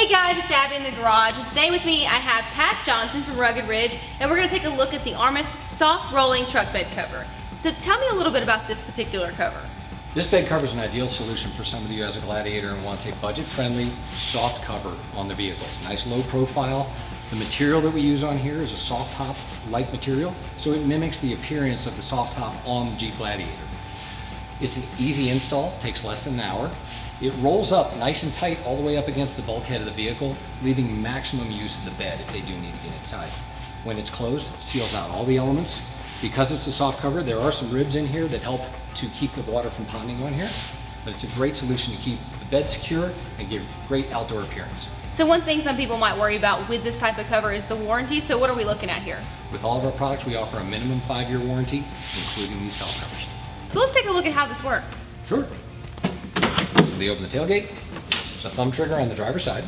Hey guys, it's Abby in the garage, and today with me I have Pat Johnson from Rugged Ridge, and we're going to take a look at the Armis soft rolling truck bed cover. So tell me a little bit about this particular cover. This bed cover is an ideal solution for somebody who has a Gladiator and wants a budget-friendly, soft cover on the vehicles. Nice low profile. The material that we use on here is a soft top light material, so it mimics the appearance of the soft top on the Jeep Gladiator. It's an easy install, takes less than an hour. It rolls up nice and tight all the way up against the bulkhead of the vehicle, leaving maximum use of the bed if they do need to get inside. When it's closed, it seals out all the elements. Because it's a soft cover, there are some ribs in here that help to keep the water from ponding on here, but it's a great solution to keep the bed secure and give great outdoor appearance. So one thing some people might worry about with this type of cover is the warranty, so what are we looking at here? With all of our products, we offer a minimum 5-year warranty, including these soft covers. So let's take a look at how this works. Sure. So they open the tailgate, there's a thumb trigger on the driver's side.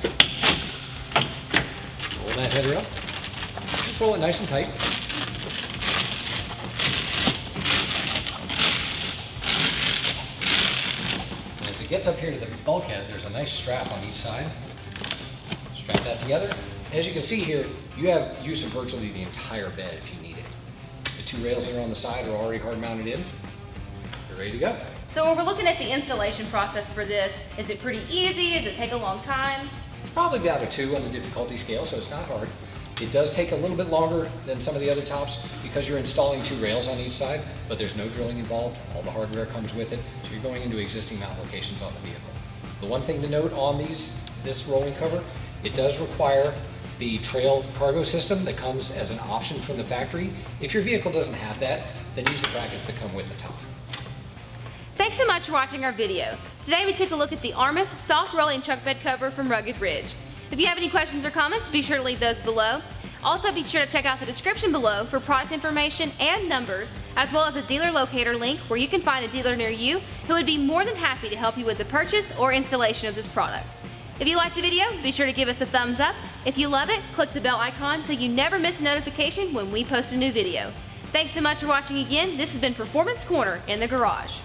Roll that header up, just roll it nice and tight. And as it gets up here to the bulkhead, there's a nice strap on each side. Strap that together. As you can see here, you have use of virtually the entire bed if you need it. The 2 rails that are on the side are already hard mounted in. You're ready to go. So when we're looking at the installation process for this, is it pretty easy? Does it take a long time? Probably about a 2 on the difficulty scale, so it's not hard. It does take a little bit longer than some of the other tops because you're installing 2 rails on each side, but there's no drilling involved. All the hardware comes with it, so you're going into existing mount locations on the vehicle. The one thing to note on this rolling cover, it does require the trail cargo system that comes as an option from the factory. If your vehicle doesn't have that, then use the brackets that come with the top. Thanks so much for watching our video. Today we took a look at the Armis soft rolling truck bed cover from Rugged Ridge. If you have any questions or comments, be sure to leave those below. Also be sure to check out the description below for product information and numbers, as well as a dealer locator link where you can find a dealer near you who would be more than happy to help you with the purchase or installation of this product. If you liked the video, be sure to give us a thumbs up. If you love it, click the bell icon so you never miss a notification when we post a new video. Thanks so much for watching again. This has been Performance Corner in the Garage.